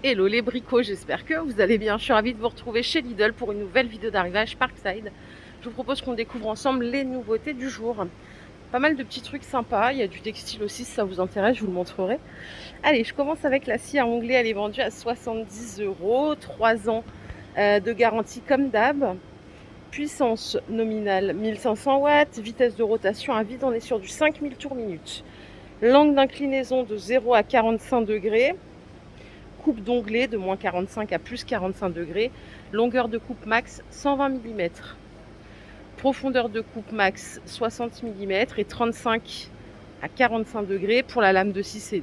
Hello les bricots, j'espère que vous allez bien. Je suis ravie de vous retrouver chez Lidl pour une nouvelle vidéo d'arrivage Parkside. Je vous propose qu'on découvre ensemble les nouveautés du jour. Pas mal de petits trucs sympas, il y a du textile aussi si ça vous intéresse, je vous le montrerai. Allez, je commence avec la scie à onglet, elle est vendue à 70 €, 3 ans de garantie comme d'hab. Puissance nominale 1500 watts, vitesse de rotation à vide, on est sur du 5000 tours minute. L'angle d'inclinaison de 0 à 45 degrés. Coupe d'onglet de moins 45 à plus 45 degrés. Longueur de coupe max 120 mm. Profondeur de coupe max 60 mm et 35 à 45 degrés. Pour la lame de scie, c'est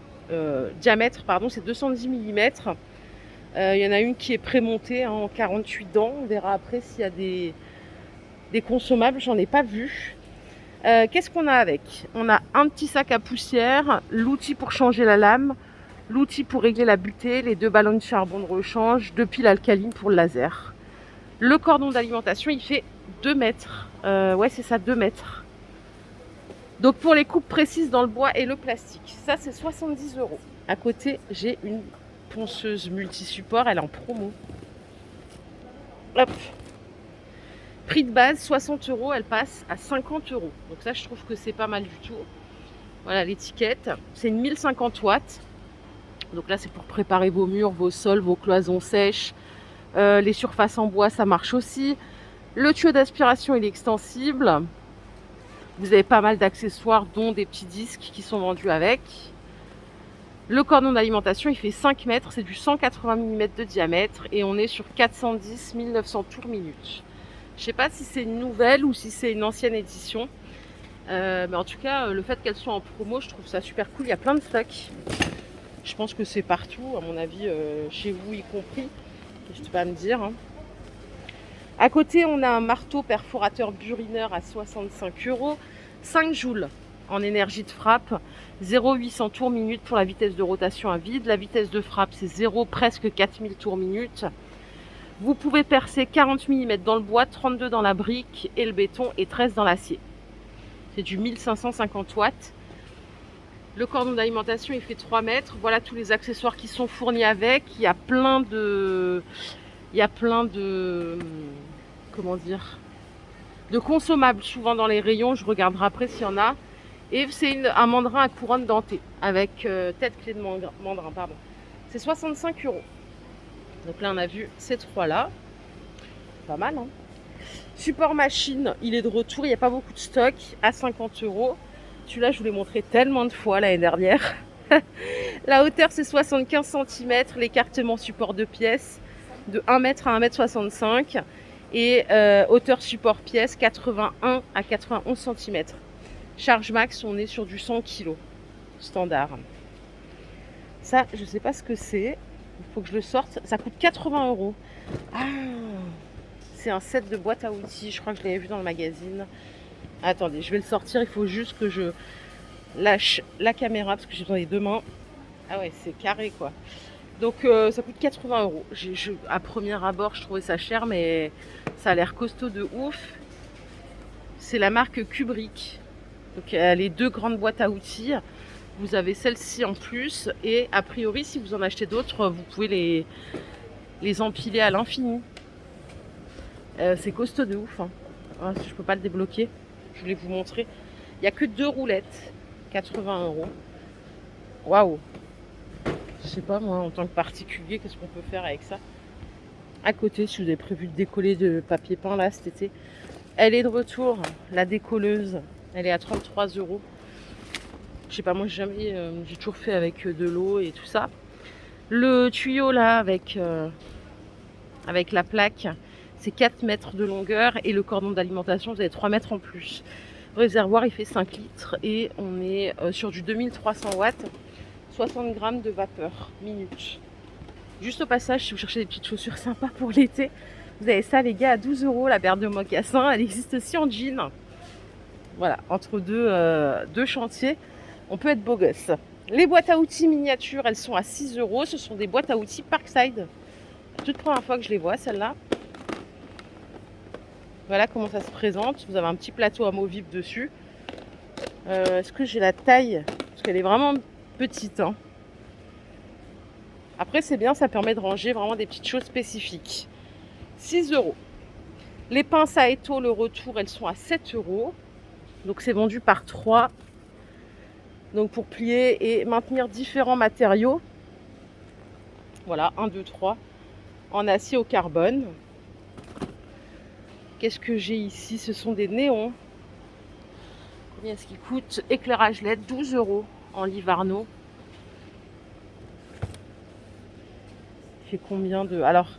diamètre, pardon, c'est 210 mm. Il y en a une qui est prémontée en 48 dents. On verra après s'il y a des consommables, j'en ai pas vu. Qu'est-ce qu'on a avec? On a un petit sac à poussière, l'outil pour changer la lame, l'outil pour régler la butée, les 2 ballons de charbon de rechange, 2 piles alcalines pour le laser. Le cordon d'alimentation, il fait 2 mètres. Ouais, c'est ça, 2 mètres. Donc pour les coupes précises dans le bois et le plastique, ça c'est 70 €. À côté, j'ai une ponceuse multi-support, elle est en promo. Hop. Prix de base 60 €, elle passe à 50 €. Donc ça, je trouve que c'est pas mal du tout. Voilà l'étiquette. C'est une 1050 watts. Donc là, c'est pour préparer vos murs, vos sols, vos cloisons sèches. Les surfaces en bois, ça marche aussi. Le tuyau d'aspiration, il est extensible. Vous avez pas mal d'accessoires, dont des petits disques qui sont vendus avec. Le cordon d'alimentation, il fait 5 mètres. C'est du 180 mm de diamètre. Et on est sur 410 900 tours minute. Je ne sais pas si c'est une nouvelle ou si c'est une ancienne édition. Mais en tout cas, le fait qu'elle soit en promo, je trouve ça super cool. Il y a plein de stocks. Je pense que c'est partout, à mon avis, chez vous y compris. Je ne sais pas me dire. Hein. À côté, on a un marteau perforateur burineur à 65 €, 5 joules en énergie de frappe, 0,800 tours minute pour la vitesse de rotation à vide. La vitesse de frappe, c'est 0, presque 4000 tours minute. Vous pouvez percer 40 mm dans le bois, 32 dans la brique et le béton et 13 dans l'acier. C'est du 1550 watts. Le cordon d'alimentation, il fait 3 mètres. Voilà tous les accessoires qui sont fournis avec. Il y a plein de... Comment dire, de consommables souvent dans les rayons. Je regarderai après s'il y en a. Et c'est un mandrin à couronne dentée avec tête clé de mandrin, pardon. C'est 65 €. Donc là, on a vu ces trois-là. Pas mal, hein. Support machine, il est de retour. Il n'y a pas beaucoup de stock, à 50 €. Celui-là, je vous l'ai montré tellement de fois l'année dernière. La hauteur, c'est 75 cm. L'écartement support de pièces de 1 m à 1,65 m. Et hauteur support pièce 81 à 91 cm. Charge max, on est sur du 100 kg standard. Ça, je ne sais pas ce que c'est. Il faut que je le sorte. Ça coûte 80 €. Ah, c'est un set de boîte à outils. Je crois que je l'avais vu dans le magazine. Attendez, je vais le sortir. Il faut juste que je lâche la caméra parce que j'ai dans les deux mains. Ah ouais, c'est carré quoi. Donc ça coûte 80 €. À premier abord, je trouvais ça cher, mais ça a l'air costaud de ouf. C'est la marque Kubrick. Donc les 2 grandes boîtes à outils. Vous avez celle-ci en plus. Et a priori, si vous en achetez d'autres, vous pouvez les empiler à l'infini. C'est costaud de ouf. Hein. Ah, je peux pas le débloquer. Je voulais vous montrer. Il n'y a que 2 roulettes. 80 €. Waouh! Je sais pas moi, en tant que particulier, qu'est-ce qu'on peut faire avec ça? À côté, si vous avez prévu de décoller de papier peint là cet été, elle est de retour, la décolleuse. Elle est à 33 €. Je sais pas, moi j'ai toujours fait avec de l'eau et tout ça. Le tuyau là avec la plaque, c'est 4 mètres de longueur et le cordon d'alimentation, vous avez 3 mètres en plus. Le réservoir, il fait 5 litres et on est sur du 2300 watts, 60 grammes de vapeur minute. Juste au passage, si vous cherchez des petites chaussures sympas pour l'été, vous avez ça les gars à 12 €, la paire de mocassins. Elle existe aussi en jean. Voilà, entre deux chantiers, on peut être beau gosse. Les boîtes à outils miniatures, elles sont à 6 €. Ce sont des boîtes à outils Parkside. Toute première fois que je les vois, celles-là. Voilà comment ça se présente. Vous avez un petit plateau amovible dessus. Est-ce que j'ai la taille? Parce qu'elle est vraiment petite. Hein. Après, c'est bien, ça permet de ranger vraiment des petites choses spécifiques. 6 euros. Les pinces à étau, le retour, elles sont à 7 euros. Donc, c'est vendu par 3. Donc, pour plier et maintenir différents matériaux. Voilà, 1, 2, 3. En acier au carbone. Qu'est-ce que j'ai ici? Ce sont des néons. Combien est-ce qu'ils coûtent? Éclairage LED, 12 euros en Livarno. Il fait combien de... Alors,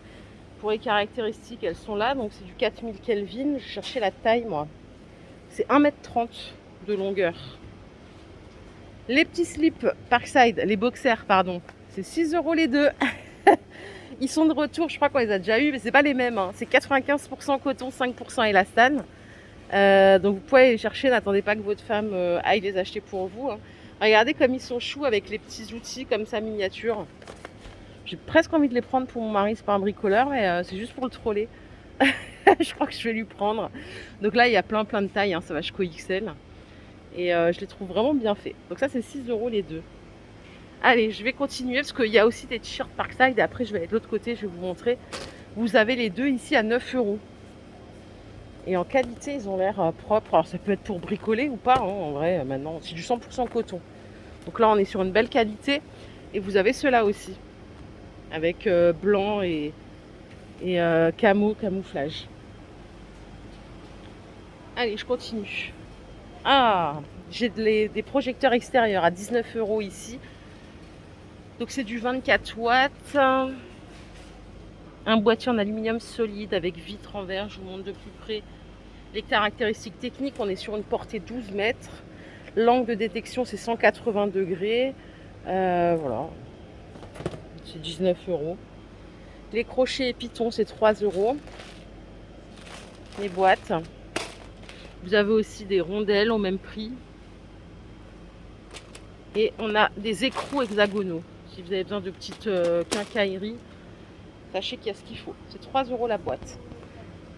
pour les caractéristiques, elles sont là. Donc, c'est du 4000 Kelvin. Je cherchais la taille, moi. C'est 1,30 m de longueur. Les petits slips Parkside, les boxers, pardon. C'est 6 euros les deux. Ils sont de retour, je crois qu'on les a déjà eu, mais c'est pas les mêmes. Hein. C'est 95% coton, 5% élastane. Donc vous pouvez les chercher, n'attendez pas que votre femme aille les acheter pour vous. Hein. Regardez comme ils sont choux avec les petits outils comme ça miniature. J'ai presque envie de les prendre pour mon mari, c'est pas un bricoleur, mais c'est juste pour le troller. Je crois que je vais lui prendre. Donc là, il y a plein de tailles, hein, ça va jusqu'au XL. Et je les trouve vraiment bien faits. Donc ça, c'est 6 euros les deux. Allez, je vais continuer parce qu'il y a aussi des t-shirts Parkside. Et après, je vais aller de l'autre côté, je vais vous montrer. Vous avez les deux ici à 9 euros. Et en qualité, ils ont l'air propres. Alors, ça peut être pour bricoler ou pas. Hein, en vrai, maintenant, c'est du 100% coton. Donc là, on est sur une belle qualité. Et vous avez ceux-là aussi. Avec blanc et camouflage. Allez, je continue. Ah, j'ai des projecteurs extérieurs à 19 euros ici. Donc c'est du 24 watts. Un boîtier en aluminium solide avec vitre en verre. Je vous montre de plus près les caractéristiques techniques. On est sur une portée 12 mètres. L'angle de détection, c'est 180 degrés. Voilà. C'est 19 euros. Les crochets et pitons, c'est 3 euros. Les boîtes. Vous avez aussi des rondelles au même prix. Et on a des écrous hexagonaux. Si vous avez besoin de petites quincailleries, sachez qu'il y a ce qu'il faut. C'est 3 euros la boîte.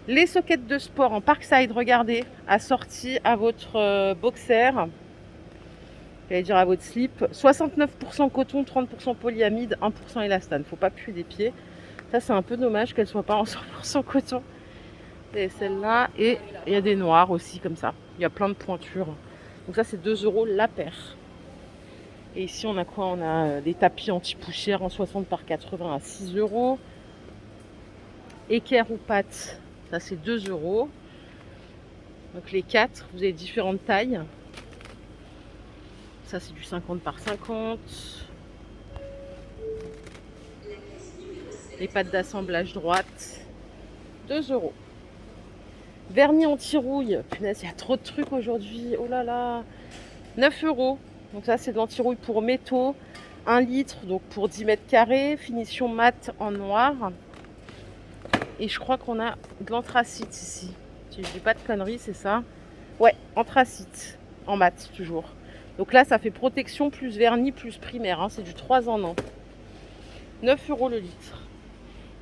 Les sockets de sport en Parkside, regardez, assortis à votre boxer. J'allais dire à votre slip. 69% coton, 30% polyamide, 1% élastane. Faut pas puer des pieds. Ça, c'est un peu dommage qu'elle soit pas en 100% coton. Et celle-là. Et il y a des noirs aussi, comme ça. Il y a plein de pointures. Donc ça, c'est 2 euros la paire. Et ici, on a quoi? On a des tapis anti-poussière en 60 par 80 à 6 euros. Équerre ou pâte, ça c'est 2 euros. Donc les 4, vous avez différentes tailles. Ça c'est du 50 par 50. Les pâtes d'assemblage droite, 2 euros. Vernis anti-rouille, punaise, il y a trop de trucs aujourd'hui. Oh là là, 9 euros. Donc ça c'est de l'anti-rouille pour métaux. 1 litre, donc pour 10 mètres carrés. Finition mat en noir. Et je crois qu'on a de l'anthracite ici. Si je dis pas de conneries, c'est ça? Ouais, anthracite. En mat, toujours. Donc là, ça fait protection plus vernis plus primaire. Hein, c'est du 3 en 1. 9 euros le litre.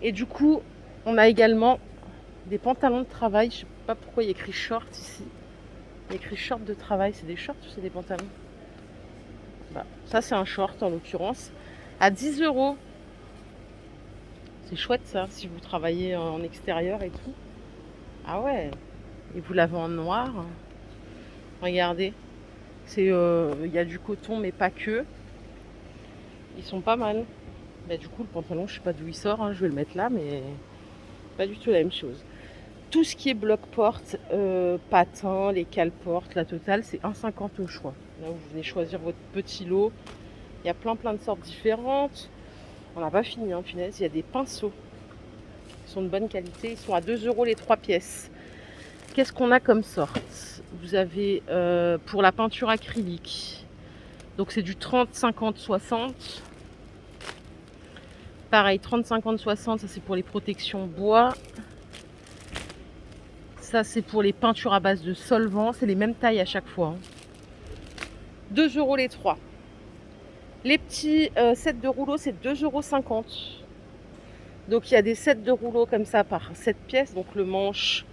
Et du coup, on a également des pantalons de travail. Je sais pas pourquoi il y a écrit short ici. Il y a écrit short de travail. C'est des shorts ou c'est des pantalons? Bah, ça, c'est un short en l'occurrence. À 10 euros. C'est chouette ça, si vous travaillez en extérieur et tout. Ah ouais. Et vous l'avez en noir. Regardez. Il y a du coton mais pas que. Ils sont pas mal. Bah, du coup le pantalon, je sais pas d'où il sort. Hein, je vais le mettre là, mais pas du tout la même chose. Tout ce qui est bloc-porte, patins, les cale-portes, la totale, c'est 1,50 au choix. Là où vous venez choisir votre petit lot. Il y a plein de sortes différentes. On n'a pas fini, hein, punaise. Il y a des pinceaux. Ils sont de bonne qualité. Ils sont à 2 euros les 3 pièces. Qu'est-ce qu'on a comme sorte? Vous avez pour la peinture acrylique. Donc c'est du 30, 50, 60. Pareil, 30, 50, 60. Ça c'est pour les protections bois. Ça c'est pour les peintures à base de solvant. C'est les mêmes tailles à chaque fois. Hein. 2 euros les 3. Les petits sets de rouleaux, c'est 2,50 euros. Donc il y a des sets de rouleaux comme ça par 7 pièces. Donc le manche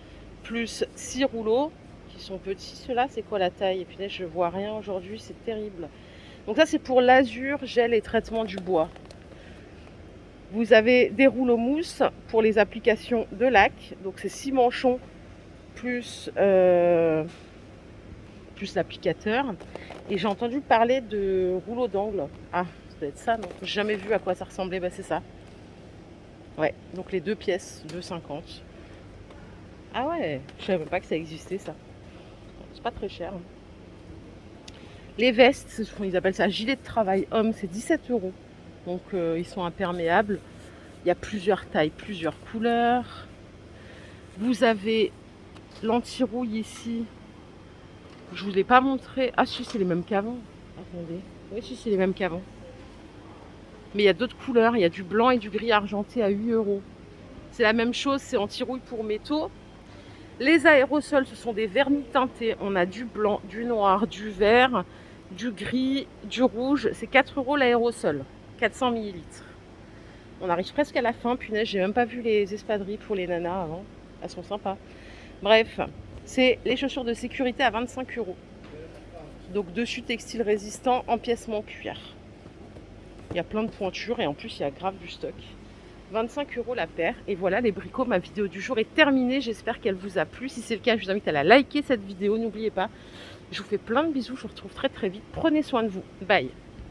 plus 6 rouleaux qui sont petits. Ceux-là, c'est quoi la taille? Et puis là, je vois rien aujourd'hui, c'est terrible. Donc ça, c'est pour l'azur, gel et traitement du bois. Vous avez des rouleaux mousse pour les applications de lac. Donc c'est 6 manchons plus, plus l'applicateur. Et j'ai entendu parler de rouleaux d'angle. Ah, ça doit être ça, non? J'ai jamais vu à quoi ça ressemblait. Bah c'est ça. Ouais, donc les 2 pièces, 2,50. Ah ouais, je savais même pas que ça existait ça. C'est pas très cher. Les vestes, ils appellent ça gilet de travail homme, c'est 17 €. Donc ils sont imperméables. Il y a plusieurs tailles, plusieurs couleurs. Vous avez l'anti-rouille ici. Je ne vous l'ai pas montré. Ah si, c'est les mêmes qu'avant. Attendez. Oui, si, c'est les mêmes qu'avant. Mais il y a d'autres couleurs. Il y a du blanc et du gris argenté à 8 €. C'est la même chose, c'est anti-rouille pour métaux. Les aérosols, ce sont des vernis teintés. On a du blanc, du noir, du vert, du gris, du rouge. C'est 4 € l'aérosol, 400 ml. On arrive presque à la fin. Punaise, j'ai même pas vu les espadrilles pour les nanas avant. Elles sont sympas. Bref, c'est les chaussures de sécurité à 25 €. Donc dessus textile résistant, empiècement cuir. Il y a plein de pointures et en plus il y a grave du stock. 25 € la paire. Et voilà les bricots, ma vidéo du jour est terminée. J'espère qu'elle vous a plu. Si c'est le cas, je vous invite à la liker cette vidéo. N'oubliez pas. Je vous fais plein de bisous. Je vous retrouve très très vite. Prenez soin de vous. Bye.